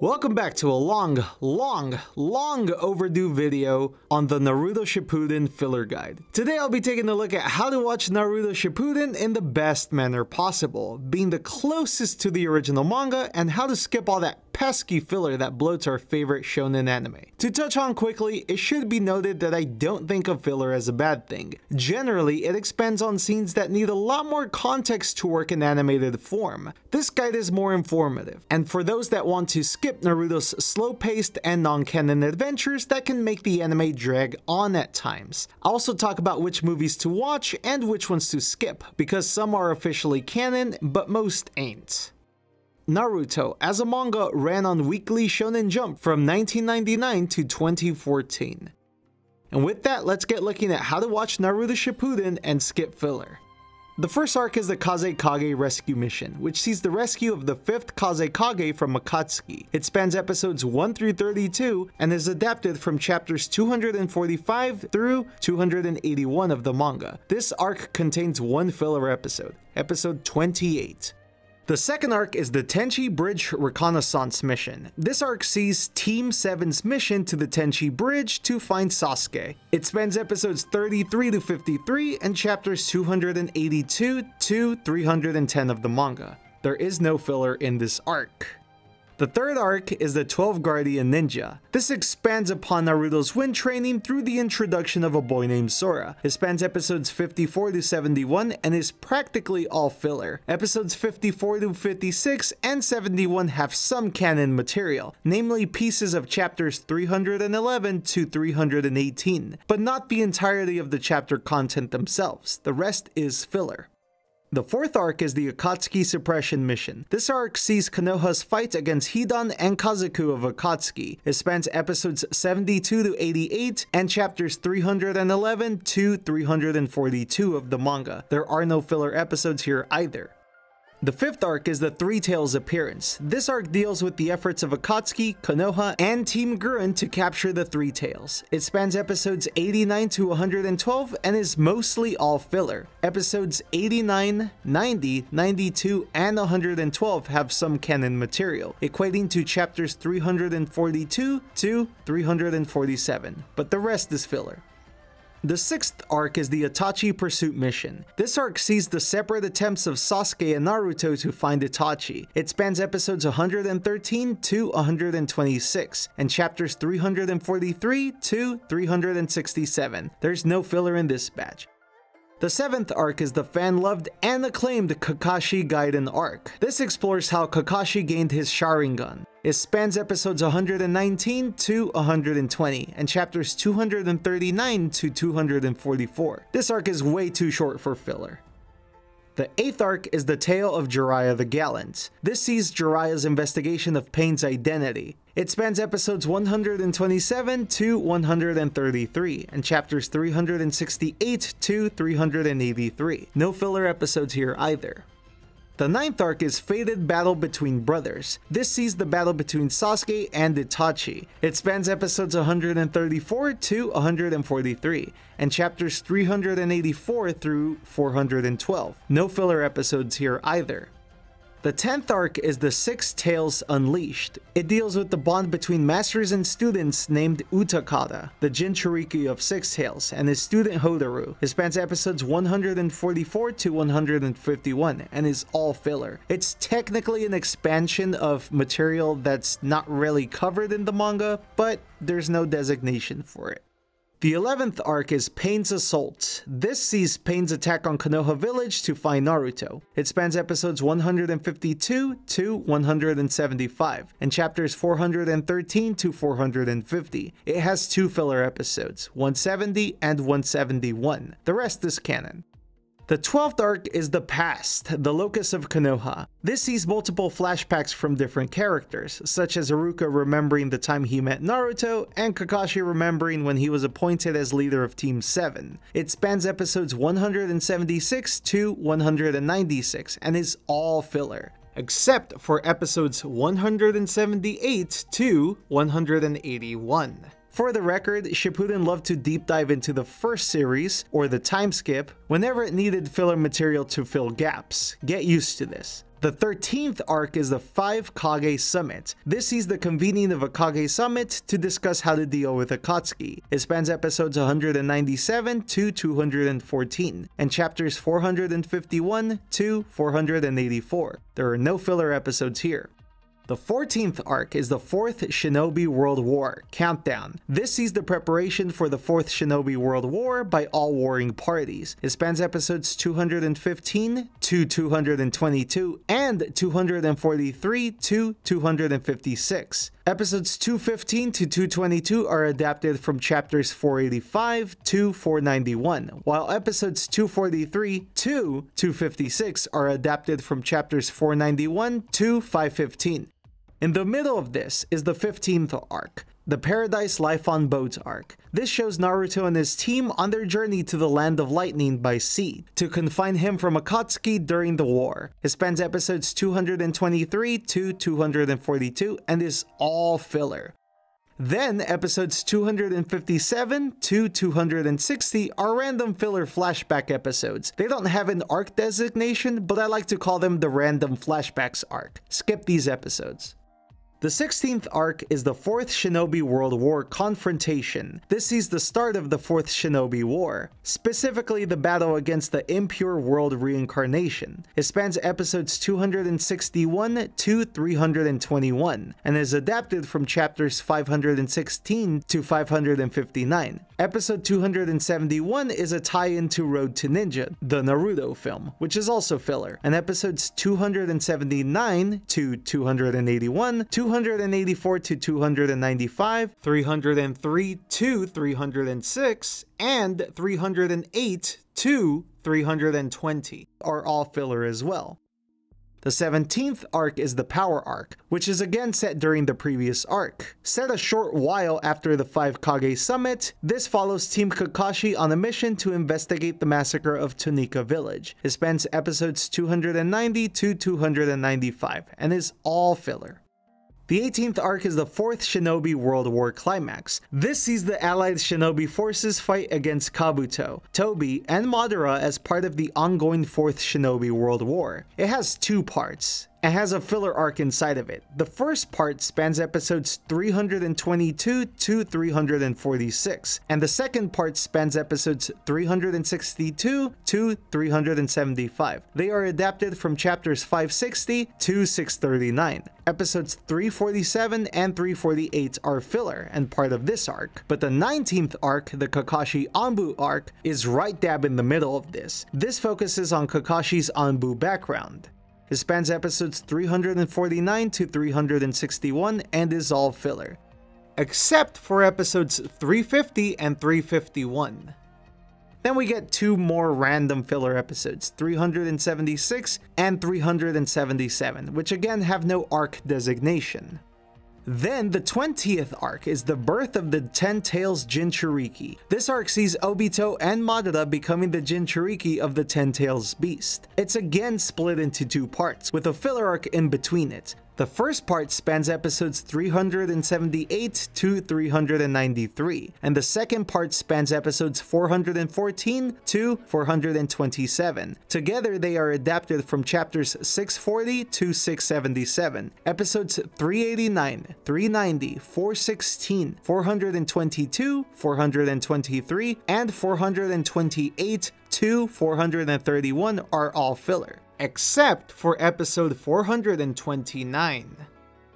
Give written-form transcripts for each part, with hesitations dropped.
Welcome back to a long overdue video on the Naruto Shippuden filler guide. Today I'll be taking a look at how to watch Naruto Shippuden in the best manner possible, being the closest to the original manga, and how to skip all that pesky filler that bloats our favorite shonen anime. To touch on quickly, it should be noted that I don't think of filler as a bad thing. Generally, it expands on scenes that need a lot more context to work in animated form. This guide is more informative, and for those that want to skip Naruto's slow-paced and non-canon adventures that can make the anime drag on at times. I'll also talk about which movies to watch and which ones to skip, because some are officially canon, but most ain't. Naruto, as a manga, ran on Weekly Shonen Jump from 1999 to 2014. And with that, let's get looking at how to watch Naruto Shippuden and skip filler. The first arc is the Kazekage rescue mission, which sees the rescue of the 5th Kazekage from Akatsuki. It spans episodes 1 through 32 and is adapted from chapters 245 through 281 of the manga. This arc contains one filler episode, episode 28. The second arc is the Tenchi Bridge Reconnaissance mission. This arc sees Team 7's mission to the Tenchi Bridge to find Sasuke. It spans episodes 33 to 53 and chapters 282 to 310 of the manga. There is no filler in this arc. The third arc is the 12 Guardian Ninja. This expands upon Naruto's wind training through the introduction of a boy named Sora. It spans episodes 54 to 71 and is practically all filler. Episodes 54 to 56 and 71 have some canon material, namely pieces of chapters 311 to 318, but not the entirety of the chapter content themselves. The rest is filler. The fourth arc is the Akatsuki Suppression Mission. This arc sees Konoha's fight against Hidan and Kazoku of Akatsuki. It spans episodes 72 to 88 and chapters 311 to 342 of the manga. There are no filler episodes here either. The fifth arc is the Three Tails appearance. This arc deals with the efforts of Akatsuki, Konoha, and Team Gurren to capture the Three Tails. It spans episodes 89 to 112 and is mostly all filler. Episodes 89, 90, 92, and 112 have some canon material, equating to chapters 342 to 347, but the rest is filler. The sixth arc is the Itachi Pursuit Mission. This arc sees the separate attempts of Sasuke and Naruto to find Itachi. It spans episodes 113 to 126 and chapters 343 to 367. There's no filler in this batch. The seventh arc is the fan-loved and acclaimed Kakashi Gaiden arc. This explores how Kakashi gained his Sharingan. It spans episodes 119 to 120 and chapters 239 to 244. This arc is way too short for filler. The eighth arc is the Tale of Jiraiya the Gallant. This sees Jiraiya's investigation of Pain's identity. It spans episodes 127 to 133 and chapters 368 to 383. No filler episodes here either. The ninth arc is Fated Battle Between Brothers. This sees the battle between Sasuke and Itachi. It spans episodes 134 to 143 and chapters 384 through 412. No filler episodes here either. The 10th arc is the Six Tails Unleashed. It deals with the bond between masters and students named Utakata, the Jinchuriki of Six Tails, and his student Hotaru. It spans episodes 144 to 151 and is all filler. It's technically an expansion of material that's not really covered in the manga, but there's no designation for it. The 11th arc is Pain's Assault. This sees Pain's attack on Konoha Village to find Naruto. It spans episodes 152 to 175 and chapters 413 to 450. It has two filler episodes, 170 and 171. The rest is canon. The 12th arc is The Past, the Locus of Konoha. This sees multiple flashbacks from different characters, such as Iruka remembering the time he met Naruto, and Kakashi remembering when he was appointed as leader of Team 7. It spans episodes 176 to 196 and is all filler, except for episodes 178 to 181. For the record, Shippuden loved to deep dive into the first series, or the time skip, whenever it needed filler material to fill gaps. Get used to this. The 13th arc is the 5 Kage Summit. This sees the convening of a Kage Summit to discuss how to deal with Akatsuki. It spans episodes 197 to 214, and chapters 451 to 484. There are no filler episodes here. The 14th arc is the 4th Shinobi World War, Countdown. This sees the preparation for the 4th Shinobi World War by all warring parties. It spans episodes 215 to 222 and 243 to 256. Episodes 215 to 222 are adapted from chapters 485 to 491, while episodes 243 to 256 are adapted from chapters 491 to 515. In the middle of this is the 15th arc, the Paradise Life on Boat arc. This shows Naruto and his team on their journey to the Land of Lightning by sea, to confine him from Akatsuki during the war. It spans episodes 223 to 242 and is all filler. Then episodes 257 to 260 are random filler flashback episodes. They don't have an arc designation, but I like to call them the random flashbacks arc. Skip these episodes. The 16th arc is the 4th Shinobi World War Confrontation. This sees the start of the 4th Shinobi War, specifically the battle against the Impure World Reincarnation. It spans episodes 261 to 321, and is adapted from chapters 516 to 559. Episode 271 is a tie-in to Road to Ninja, the Naruto film, which is also filler, and episodes 279 to 281, 284 to 295, 303 to 306, and 308 to 320 are all filler as well. The 17th arc is the Power arc, which is again set during the previous arc. Set a short while after the 5 Kage Summit, this follows Team Kakashi on a mission to investigate the massacre of Tonika Village. It spans episodes 290 to 295 and is all filler. The 18th arc is the 4th Shinobi World War Climax. This sees the allied shinobi forces fight against Kabuto, Tobi, and Madara as part of the ongoing 4th Shinobi World War. It has 2 parts. It has a filler arc inside of it. The first part spans episodes 322 to 346, and the second part spans episodes 362 to 375. They are adapted from chapters 560 to 639. Episodes 347 and 348 are filler and part of this arc, but the 19th arc, the Kakashi Anbu arc, is right dab in the middle of this. This focuses on Kakashi's Anbu background. It spans episodes 349 to 361 and is all filler, except for episodes 350 and 351. Then we get 2 more random filler episodes, 376 and 377, which again have no arc designation. Then the 20th arc is the birth of the 10 Tails Jinchuriki. This arc sees Obito and Madara becoming the Jinchuriki of the 10 Tails Beast. It's again split into 2 parts, with a filler arc in between it. The first part spans episodes 378 to 393, and the second part spans episodes 414 to 427. Together they are adapted from chapters 640 to 677, episodes 389, 390, 416, 422, 423, and 428 to 431 are all filler, except for episode 429.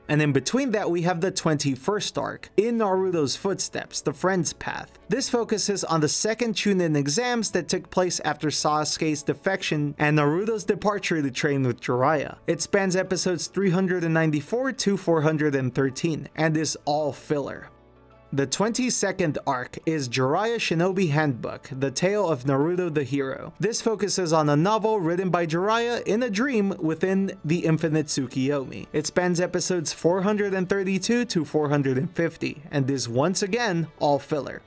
And in between that we have the 21st arc, In Naruto's Footsteps, The Friend's Path. This focuses on the second Chunin exams that took place after Sasuke's defection and Naruto's departure to train with Jiraiya. It spans episodes 394 to 413 and is all filler. The 22nd arc is Jiraiya Shinobi Handbook, The Tale of Naruto the Hero. This focuses on a novel written by Jiraiya in a dream within the Infinite Tsukiyomi. It spans episodes 432 to 450 and is once again all filler.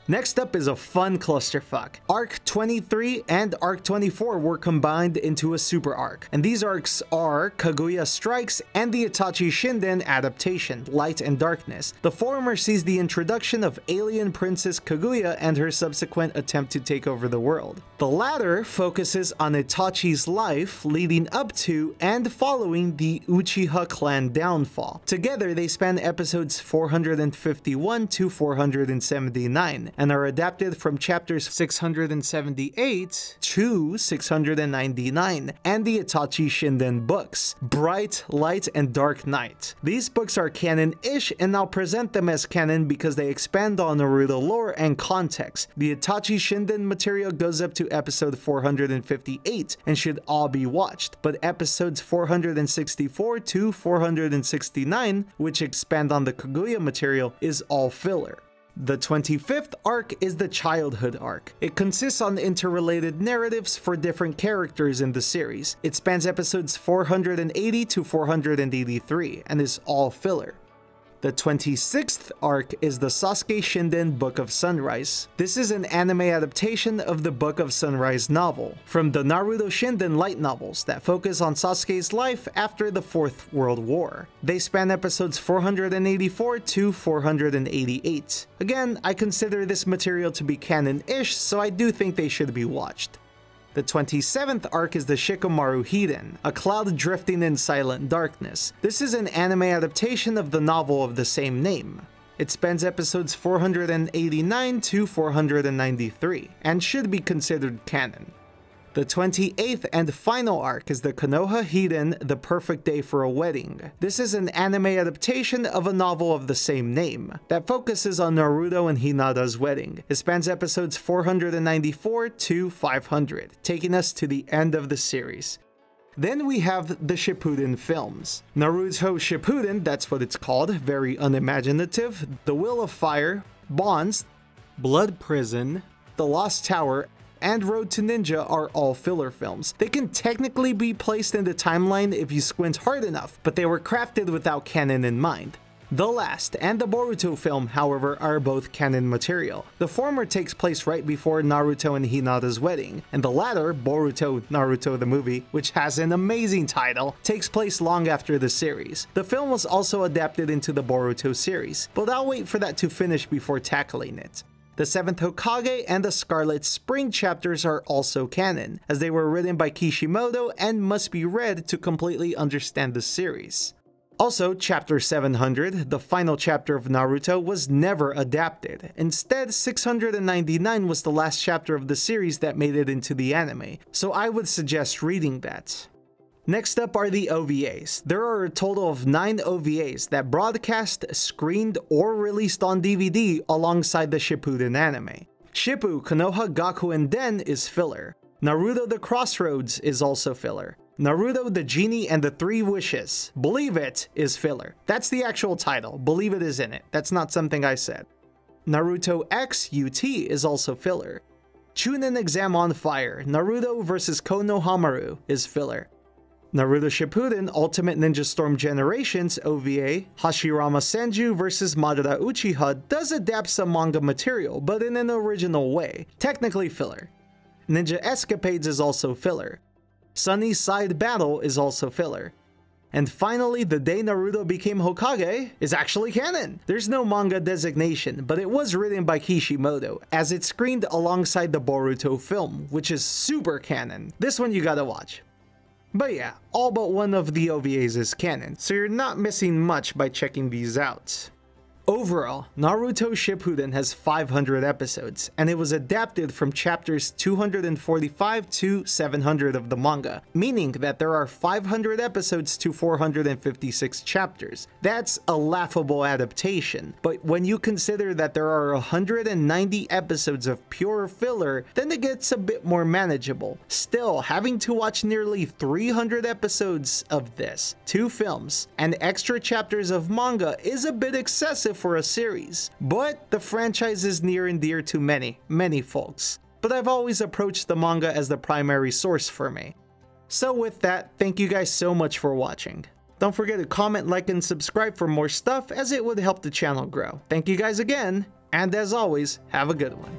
Next up is a fun clusterfuck. Arc 23 and Arc 24 were combined into a super arc, and these arcs are Kaguya Strikes and the Itachi Shinden adaptation, Light and Darkness. The former sees the introduction of alien Princess Kaguya and her subsequent attempt to take over the world. The latter focuses on Itachi's life leading up to and following the Uchiha clan downfall. Together, they span episodes 451 to 479 and are adapted from chapters 678 to 699 and the Itachi Shinden books, Bright, Light, and Dark Night. These books are canon-ish, and I'll present them as canon because they expand on Naruto lore and context. The Itachi Shinden material goes up to episode 458 and should all be watched, but episodes 464 to 469, which expand on the Kaguya material, is all filler. The 25th arc is the childhood arc. It consists on interrelated narratives for different characters in the series. It spans episodes 480 to 483 and is all filler. The 26th arc is the Sasuke Shinden Book of Sunrise. This is an anime adaptation of the Book of Sunrise novel from the Naruto Shippuden light novels that focus on Sasuke's life after the Fourth World War. They span episodes 484 to 488. Again, I consider this material to be canon-ish, so I do think they should be watched. The 27th arc is the Shikamaru Hiden, a cloud drifting in silent darkness. This is an anime adaptation of the novel of the same name. It spans episodes 489 to 493, and should be considered canon. The 28th and final arc is the Konoha Hiden, The Perfect Day for a Wedding. This is an anime adaptation of a novel of the same name that focuses on Naruto and Hinata's wedding. It spans episodes 494 to 500, taking us to the end of the series. Then we have the Shippuden films. Naruto Shippuden, that's what it's called, very unimaginative, The Will of Fire, Bonds, Blood Prison, The Lost Tower, and Road to Ninja are all filler films. They can technically be placed in the timeline if you squint hard enough, but they were crafted without canon in mind. The Last and the Boruto film, however, are both canon material. The former takes place right before Naruto and Hinata's wedding, and the latter, Boruto Naruto the movie, which has an amazing title, takes place long after the series. The film was also adapted into the Boruto series, but I'll wait for that to finish before tackling it. The 7th Hokage and the Scarlet Spring chapters are also canon, as they were written by Kishimoto and must be read to completely understand the series. Also, Chapter 700, the final chapter of Naruto, was never adapted. Instead, 699 was the last chapter of the series that made it into the anime, so I would suggest reading that. Next up are the OVAs. There are a total of 9 OVAs that broadcast, screened, or released on DVD alongside the Shippuden anime. Shippu, Konoha, Gakuen Den is filler. Naruto the Crossroads is also filler. Naruto the Genie and the Three Wishes, Believe It, is filler. That's the actual title, Believe It is in it. That's not something I said. Naruto X UT is also filler. Chunin Exam on Fire, Naruto vs Konohamaru is filler. Naruto Shippuden Ultimate Ninja Storm Generations OVA, Hashirama Senju vs Madara Uchiha, does adapt some manga material, but in an original way, technically filler. Ninja Escapades is also filler. Sunny's Side Battle is also filler. And finally, The Day Naruto Became Hokage is actually canon. There's no manga designation, but it was written by Kishimoto, as it screened alongside the Boruto film, which is super canon. This one you gotta watch. But yeah, all but one of the OVAs is canon, so you're not missing much by checking these out. Overall, Naruto Shippuden has 500 episodes, and it was adapted from chapters 245 to 700 of the manga, meaning that there are 500 episodes to 456 chapters. That's a laughable adaptation, but when you consider that there are 190 episodes of pure filler, then it gets a bit more manageable. Still, having to watch nearly 300 episodes of this, 2 films, and extra chapters of manga is a bit excessive for a series, but the franchise is near and dear to many folks. But I've always approached the manga as the primary source for me. So with that, thank you guys so much for watching. Don't forget to comment, like, and subscribe for more stuff, as it would help the channel grow. Thank you guys again, And as always, have a good one.